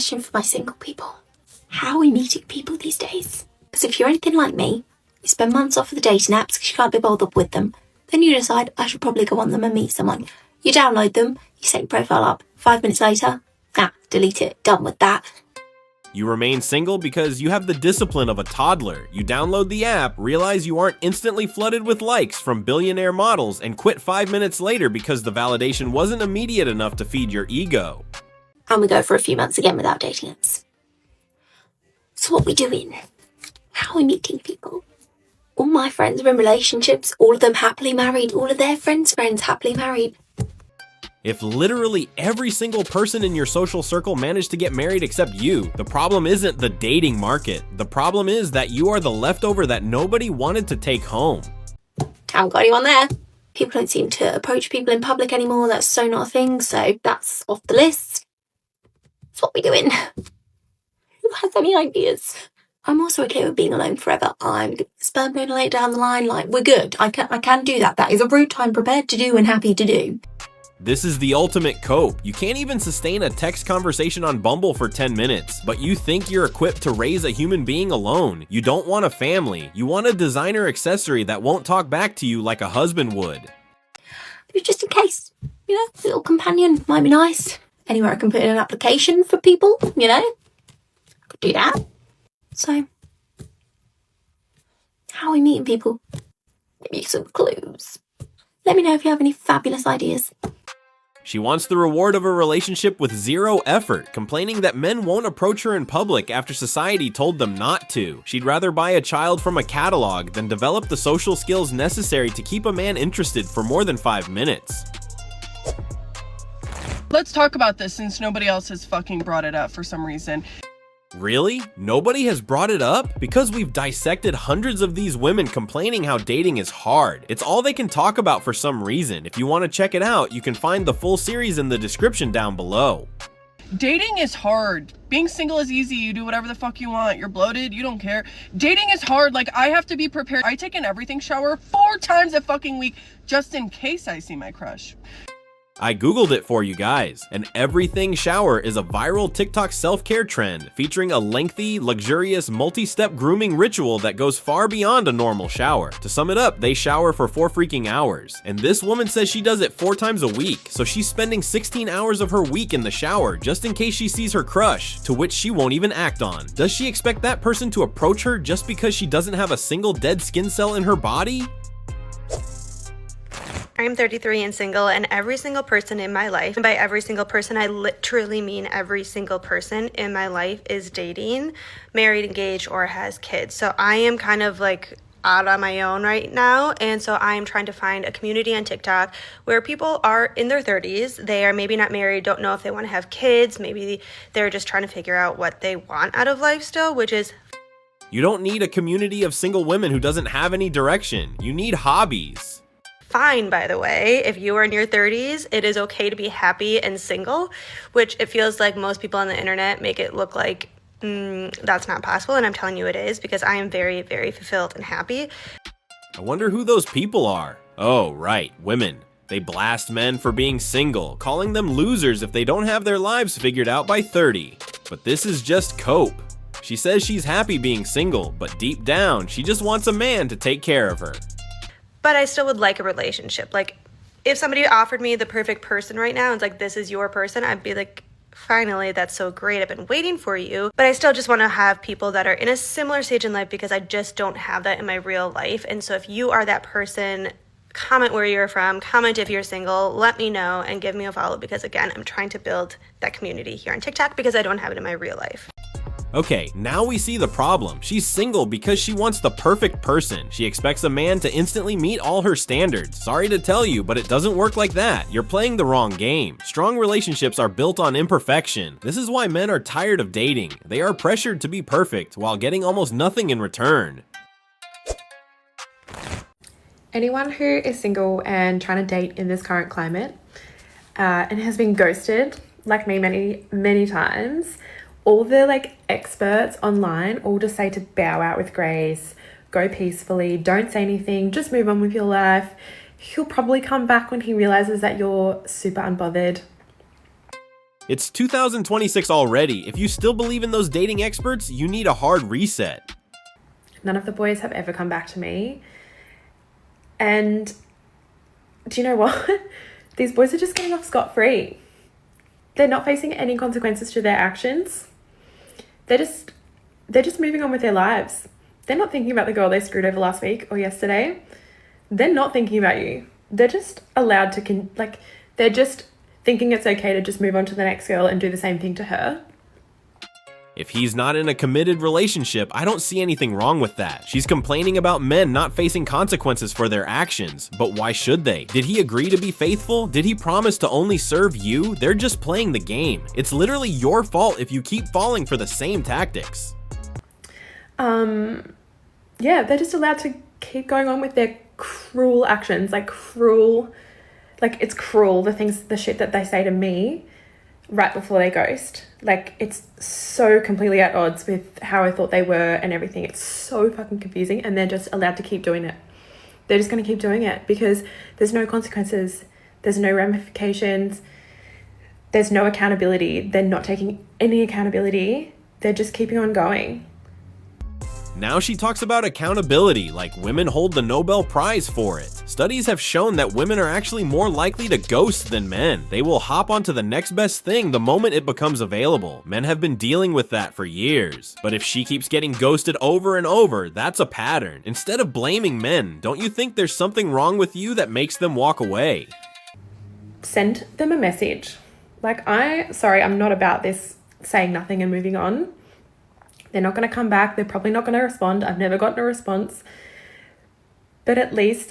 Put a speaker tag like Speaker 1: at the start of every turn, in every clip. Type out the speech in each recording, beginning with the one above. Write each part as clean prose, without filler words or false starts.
Speaker 1: question for my single people. How are we meeting people these days? Because if you're anything like me, you spend months off of the dating apps because you can't be bothered with them. Then you decide, I should probably go on them and meet someone. You download them, you set your profile up. 5 minutes later, delete it, done with that.
Speaker 2: You remain single because you have the discipline of a toddler. You download the app, realize you aren't instantly flooded with likes from billionaire models, and quit 5 minutes later because the validation wasn't immediate enough to feed your ego.
Speaker 1: And we go for a few months again without dating apps. So what are we doing? How are we meeting people? All my friends are in relationships, all of them happily married, all of their friends' happily married.
Speaker 2: If literally every single person in your social circle managed to get married except you, the problem isn't the dating market. The problem is that you are the leftover that nobody wanted to take home.
Speaker 1: Haven't got anyone there. People don't seem to approach people in public anymore. That's so not a thing, so that's off the list. That's what we're doing. Who has any ideas? I'm also okay with being alone forever. I'm sperm donor later down the line. Like, we're good. I can do that. That is a route I'm prepared to do and happy to do.
Speaker 2: This is the ultimate cope. You can't even sustain a text conversation on Bumble for 10 minutes, but you think you're equipped to raise a human being alone. You don't want a family. You want a designer accessory that won't talk back to you like a husband would.
Speaker 1: But just in case, a little companion might be nice. Anywhere I can put in an application for people, I could do that. So, how are we meeting people? Give me some clues. Let me know if you have any fabulous ideas.
Speaker 2: She wants the reward of a relationship with zero effort, complaining that men won't approach her in public after society told them not to. She'd rather buy a child from a catalog than develop the social skills necessary to keep a man interested for more than 5 minutes.
Speaker 3: Let's talk about this since nobody else has fucking brought it up for some reason.
Speaker 2: Really? Nobody has brought it up? Because we've dissected hundreds of these women complaining how dating is hard. It's all they can talk about for some reason. If you want to check it out, you can find the full series in the description down below.
Speaker 3: Dating is hard. Being single is easy. You do whatever the fuck you want. You're bloated. You don't care. Dating is hard. Like, I have to be prepared. I take an everything shower 4 times a fucking week just in case I see my crush.
Speaker 2: I googled it for you guys. An everything shower is a viral TikTok self-care trend featuring a lengthy, luxurious, multi-step grooming ritual that goes far beyond a normal shower. To sum it up, they shower for 4 freaking hours. And this woman says she does it 4 times a week, so she's spending 16 hours of her week in the shower just in case she sees her crush, to which she won't even act on. Does she expect that person to approach her just because she doesn't have a single dead skin cell in her body?
Speaker 4: I'm 33 and single, and every single person in my life, and by every single person, I literally mean every single person in my life is dating, married, engaged, or has kids. So I am kind of like out on my own right now, and so I'm trying to find a community on TikTok where people are in their 30s. They are maybe not married, don't know if they want to have kids. Maybe they're just trying to figure out what they want out of life still, which is...
Speaker 2: You don't need a community of single women who doesn't have any direction. You need hobbies.
Speaker 4: Fine, by the way. If you are in your 30s, it is okay to be happy and single, which it feels like most people on the internet make it look like that's not possible, and I'm telling you it is, because I am very, very fulfilled and happy.
Speaker 2: I wonder who those people are. Oh, right, women. They blast men for being single, calling them losers if they don't have their lives figured out by 30. But this is just cope. She says she's happy being single, but deep down, she just wants a man to take care of her.
Speaker 4: But I still would like a relationship. Like, if somebody offered me the perfect person right now and it's like, this is your person, I'd be like, finally, that's so great. I've been waiting for you. But I still just want to have people that are in a similar stage in life, because I just don't have that in my real life. And so if you are that person, comment where you're from, comment if you're single, let me know and give me a follow, because again, I'm trying to build that community here on TikTok because I don't have it in my real life.
Speaker 2: Okay, now we see the problem. She's single because she wants the perfect person. She expects a man to instantly meet all her standards. Sorry to tell you, but it doesn't work like that. You're playing the wrong game. Strong relationships are built on imperfection. This is why men are tired of dating. They are pressured to be perfect while getting almost nothing in return.
Speaker 5: Anyone who is single and trying to date in this current climate and has been ghosted, like me, many times, all the experts online all just say to bow out with grace, go peacefully, don't say anything, just move on with your life. He'll probably come back when he realizes that you're super unbothered.
Speaker 2: It's 2026 already. If you still believe in those dating experts, you need a hard reset.
Speaker 5: None of the boys have ever come back to me. And do you know what? These boys are just getting off scot-free. They're not facing any consequences to their actions. They're just moving on with their lives. They're not thinking about the girl they screwed over last week or yesterday. They're not thinking about you. They're just allowed to, they're just thinking it's okay to just move on to the next girl and do the same thing to her.
Speaker 2: If he's not in a committed relationship, I don't see anything wrong with that. She's complaining about men not facing consequences for their actions, but why should they? Did he agree to be faithful? Did he promise to only serve you? They're just playing the game. It's literally your fault if you keep falling for the same tactics.
Speaker 5: Yeah, they're just allowed to keep going on with their cruel actions, it's cruel, the shit that they say to me right before they ghost. It's so completely at odds with how I thought they were and everything. It's so fucking confusing, and they're just allowed to keep doing it. They're just going to keep doing it because there's no consequences, there's no ramifications, there's no accountability. They're not taking any accountability. They're just keeping on going.
Speaker 2: Now she talks about accountability, like women hold the Nobel Prize for it. Studies have shown that women are actually more likely to ghost than men. They will hop onto the next best thing the moment it becomes available. Men have been dealing with that for years. But if she keeps getting ghosted over and over, that's a pattern. Instead of blaming men, don't you think there's something wrong with you that makes them walk away?
Speaker 5: Send them a message. I'm not about this saying nothing and moving on. They're not going to come back. They're probably not going to respond. I've never gotten a response. But at least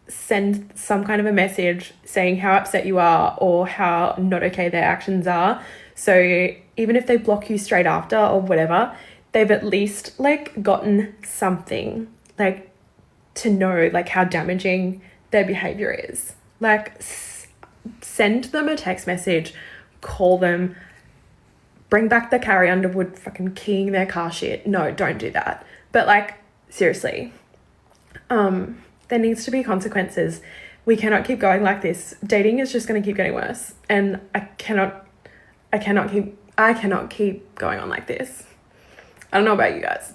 Speaker 5: send some kind of a message saying how upset you are or how not okay their actions are. So even if they block you straight after or whatever, they've at least gotten something to know how damaging their behavior is. Send them a text message, call them, bring back the Carrie Underwood fucking keying their car shit. No, don't do that. But seriously, there needs to be consequences. We cannot keep going like this. Dating is just going to keep getting worse. And I cannot keep going on like this. I don't know about you guys.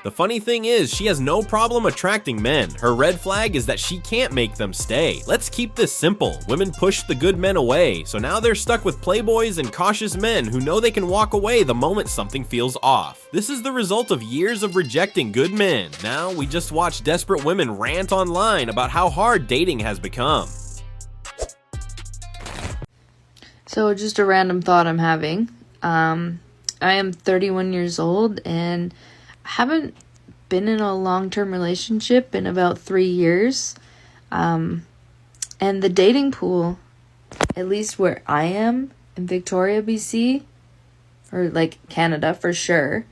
Speaker 2: The funny thing is, she has no problem attracting men. Her red flag is that she can't make them stay. Let's keep this simple. Women push the good men away, so now they're stuck with playboys and cautious men who know they can walk away the moment something feels off. This is the result of years of rejecting good men. Now we just watch desperate women rant online about how hard dating has become.
Speaker 6: So just a random thought I'm having. I am 31 years old and haven't been in a long-term relationship in about 3 years. And the dating pool, at least where I am in Victoria, BC, or Canada for sure,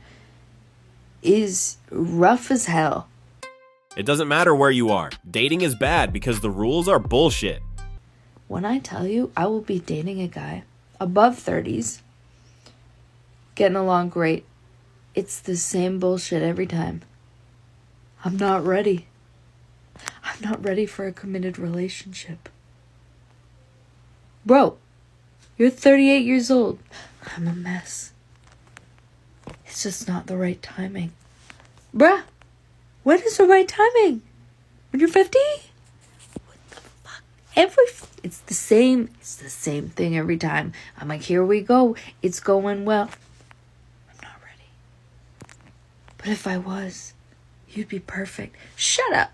Speaker 6: is rough as hell.
Speaker 2: It doesn't matter where you are. Dating is bad because the rules are bullshit.
Speaker 6: When I tell you I will be dating a guy above 30s, getting along great, it's the same bullshit every time. I'm not ready. I'm not ready for a committed relationship. Bro, you're 38 years old. I'm a mess. It's just not the right timing. Bruh, when is the right timing? When you're 50? What the fuck? It's the same thing every time. I'm like, here we go. It's going well. But if I was, you'd be perfect. Shut up.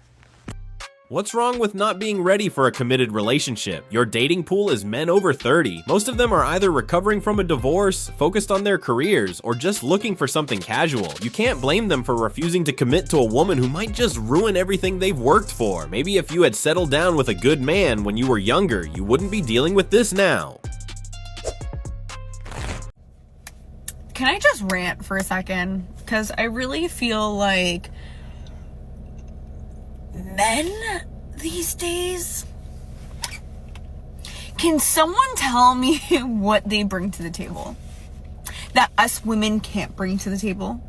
Speaker 2: What's wrong with not being ready for a committed relationship? Your dating pool is men over 30. Most of them are either recovering from a divorce, focused on their careers, or just looking for something casual. You can't blame them for refusing to commit to a woman who might just ruin everything they've worked for. Maybe if you had settled down with a good man when you were younger, you wouldn't be dealing with this now.
Speaker 7: Can I just rant for a second? Because I really feel like men these days, can someone tell me what they bring to the table that us women can't bring to the table?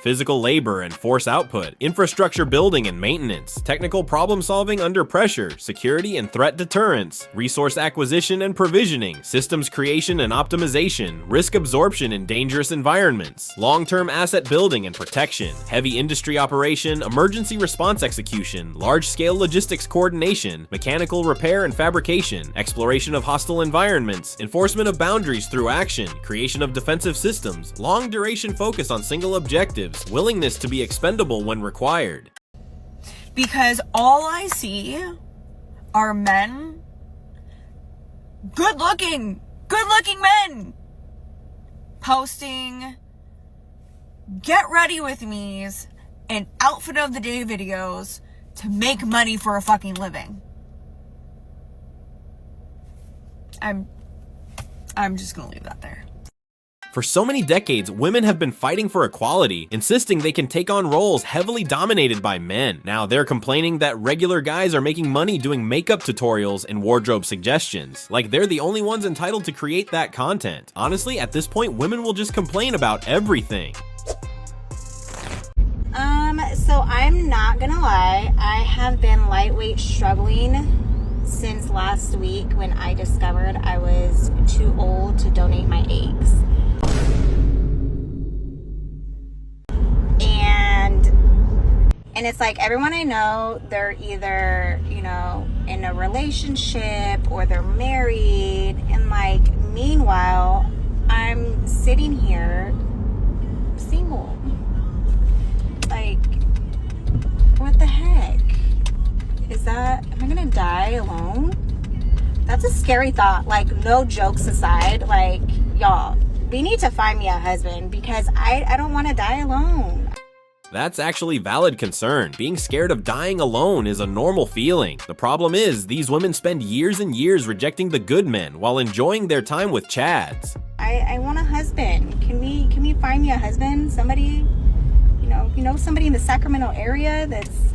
Speaker 2: physical labor and force output, infrastructure building and maintenance, technical problem solving under pressure, security and threat deterrence, resource acquisition and provisioning, systems creation and optimization, risk absorption in dangerous environments, long-term asset building and protection, heavy industry operation, emergency response execution, large-scale logistics coordination, mechanical repair and fabrication, exploration of hostile environments, enforcement of boundaries through action, creation of defensive systems, long-duration focus on single objectives, willingness to be expendable when required.
Speaker 7: Because all I see are men, good looking men, posting get ready with me's and outfit of the day videos to make money for a fucking living. I'm just gonna leave that there.
Speaker 2: For so many decades, women have been fighting for equality, insisting they can take on roles heavily dominated by men. Now they're complaining that regular guys are making money doing makeup tutorials and wardrobe suggestions, like they're the only ones entitled to create that content. Honestly, at this point, women will just complain about everything.
Speaker 8: So I'm not gonna lie, I have been lightweight struggling since last week when I discovered I was too old to donate my eggs. And it's like everyone I know, they're either, you know, in a relationship or they're married. And like, meanwhile, I'm sitting here single. Like, what the heck? Am I gonna die alone? That's a scary thought. Like, no jokes aside, like, y'all, we need to find me a husband because I don't want to die alone.
Speaker 2: That's actually valid concern. Being scared of dying alone is a normal feeling. The problem is, these women spend years and years rejecting the good men while enjoying their time with chads.
Speaker 8: I want a husband. Can we find me a husband? Somebody, you know somebody in the Sacramento area that's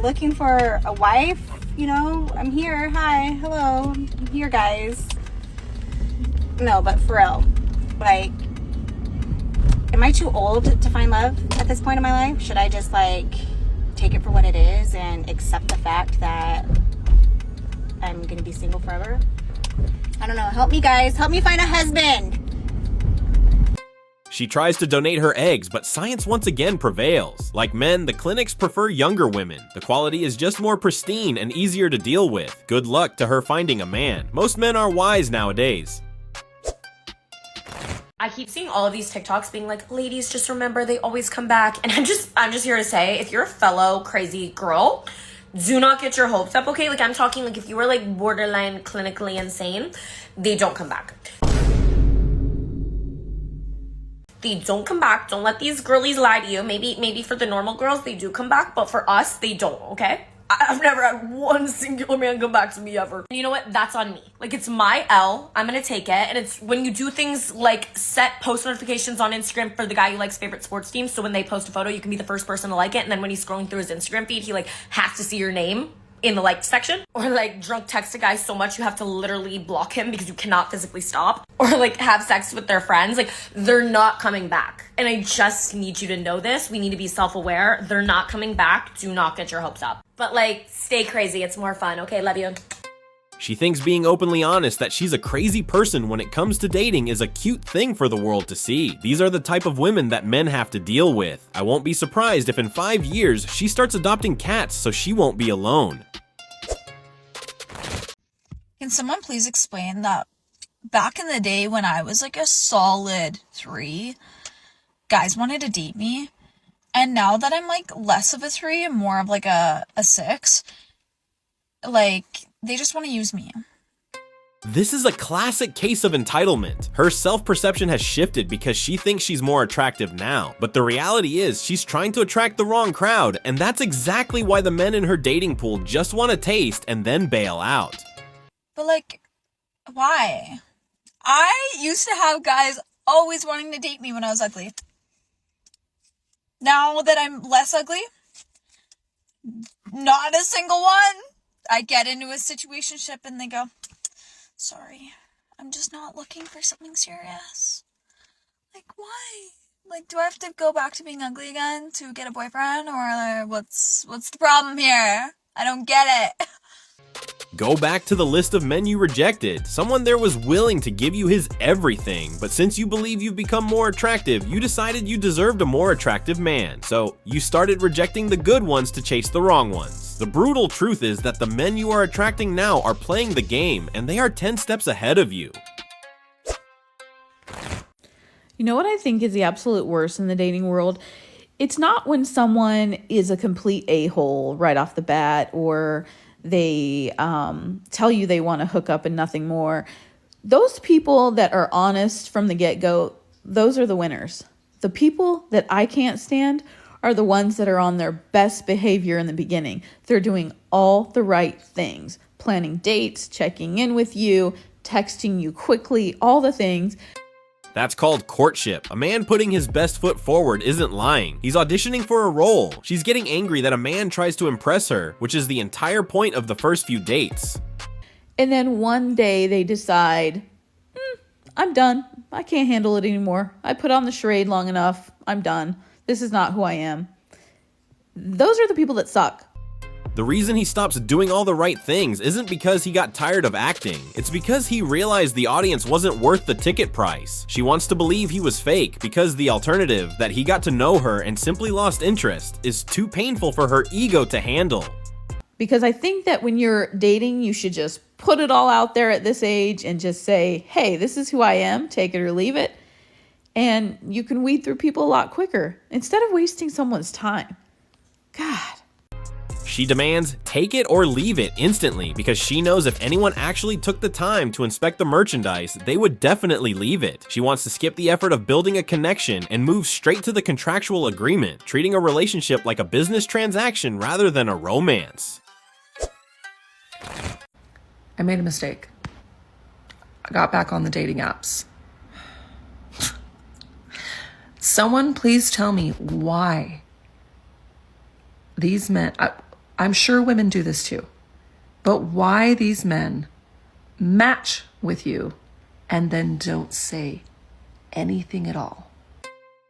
Speaker 8: looking for a wife? You know, I'm here. Hi, hello. I'm here, guys. No, but for real, like, am I too old to find love at this point in my life? Should I just like take it for what it is and accept the fact that I'm gonna be single forever? I don't know. Help me, guys. Help me find a husband.
Speaker 2: She tries to donate her eggs, but science once again prevails. Like men, the clinics prefer younger women. The quality is just more pristine and easier to deal with. Good luck to her finding a man. Most men are wise nowadays.
Speaker 1: I keep seeing all of these TikToks being like, ladies, just remember they always come back. And I'm just here to say, if you're a fellow crazy girl, do not get your hopes up, okay? Like, I'm talking like if you were like borderline clinically insane, they don't come back. They don't come back. Don't let these girlies lie to you. Maybe for the normal girls, they do come back, but for us, they don't, okay? I've never had one singular man come back to me ever. And you know what? That's on me. Like, it's my L. I'm gonna take it. And it's when you do things like set post notifications on Instagram for the guy who likes favorite sports teams. So when they post a photo, you can be the first person to like it. And then when he's scrolling through his Instagram feed, he like has to see your name in the like section. Or like drunk text a guy so much you have to literally block him because you cannot physically stop. Or like have sex with their friends. Like, they're not coming back. And I just need you to know this. We need to be self-aware. They're not coming back. Do not get your hopes up. But like, stay crazy. It's more fun. Okay, love you.
Speaker 2: She thinks being openly honest that she's a crazy person when it comes to dating is a cute thing for the world to see. These are the type of women that men have to deal with. I won't be surprised if in 5 years she starts adopting cats so she won't be alone.
Speaker 9: Can someone please explain that back in the day when I was like a solid 3, guys wanted to date me, and now that I'm like less of a 3 and more of like a 6, like they just want to use me.
Speaker 2: This is a classic case of entitlement. Her self-perception has shifted because she thinks she's more attractive now. But the reality is she's trying to attract the wrong crowd, and that's exactly why the men in her dating pool just want a taste and then bail out.
Speaker 9: But like, why? I used to have guys always wanting to date me when I was ugly. Now that I'm less ugly, not a single one. I get into a situationship and they go, sorry, I'm just not looking for something serious. Like, why? Like, do I have to go back to being ugly again to get a boyfriend, or what's the problem here? I don't get it.
Speaker 2: Go back to the list of men you rejected. Someone there was willing to give you his everything, but since you believe you've become more attractive, you decided you deserved a more attractive man. So you started rejecting the good ones to chase the wrong ones. The brutal truth is that the men you are attracting now are playing the game, and they are 10 steps ahead of you.
Speaker 10: You know what I think is the absolute worst in the dating world? It's not when someone is a complete a-hole right off the bat, or they tell you they want to hook up and nothing more. Those people that are honest from the get-go, those are the winners. The people that I can't stand are the ones that are on their best behavior in the beginning. They're doing all the right things, planning dates, checking in with you, texting you quickly, all the things.
Speaker 2: That's called courtship. A man putting his best foot forward isn't lying. He's auditioning for a role. She's getting angry that a man tries to impress her, which is the entire point of the first few dates.
Speaker 10: And then one day they decide, I'm done. I can't handle it anymore. I put on the charade long enough. I'm done. This is not who I am. Those are the people that suck.
Speaker 2: The reason he stops doing all the right things isn't because he got tired of acting. It's because he realized the audience wasn't worth the ticket price. She wants to believe he was fake because the alternative, that he got to know her and simply lost interest, is too painful for her ego to handle.
Speaker 10: Because I think that when you're dating, you should just put it all out there at this age and just say, hey, this is who I am, take it or leave it. And you can weed through people a lot quicker instead of wasting someone's time. God.
Speaker 2: She demands take it or leave it instantly because she knows if anyone actually took the time to inspect the merchandise, they would definitely leave it. She wants to skip the effort of building a connection and move straight to the contractual agreement, treating a relationship like a business transaction rather than a romance.
Speaker 3: I made a mistake. I got back on the dating apps. Someone please tell me why these men, I'm sure women do this too, but why these men match with you and then don't say anything at all.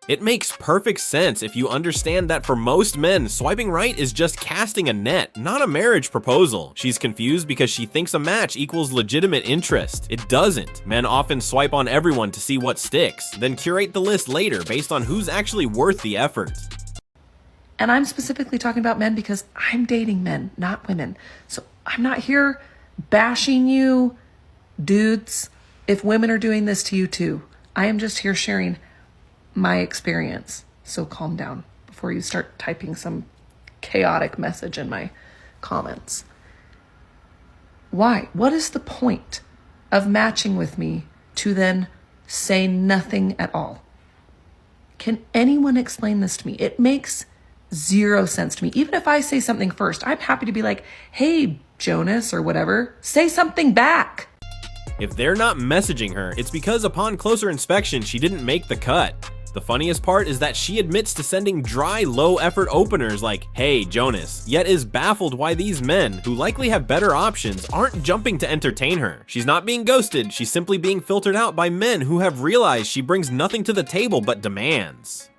Speaker 2: It makes perfect sense if you understand that for most men, swiping right is just casting a net, not a marriage proposal. She's confused because she thinks a match equals legitimate interest. It doesn't. Men often swipe on everyone to see what sticks, then curate the list later based on who's actually worth the effort.
Speaker 3: And I'm specifically talking about men because I'm dating men, not women. So I'm not here bashing you, dudes, if women are doing this to you too. I am just here sharing my experience. So calm down before you start typing some chaotic message in my comments. Why? What is the point of matching with me to then say nothing at all? Can anyone explain this to me? It makes zero sense to me. Even if I say something first, I'm happy to be like, hey, Jonas or whatever, say something back.
Speaker 2: If they're not messaging her, it's because upon closer inspection, she didn't make the cut. The funniest part is that she admits to sending dry, low-effort openers like, hey, Jonas, yet is baffled why these men, who likely have better options, aren't jumping to entertain her. She's not being ghosted, she's simply being filtered out by men who have realized she brings nothing to the table but demands.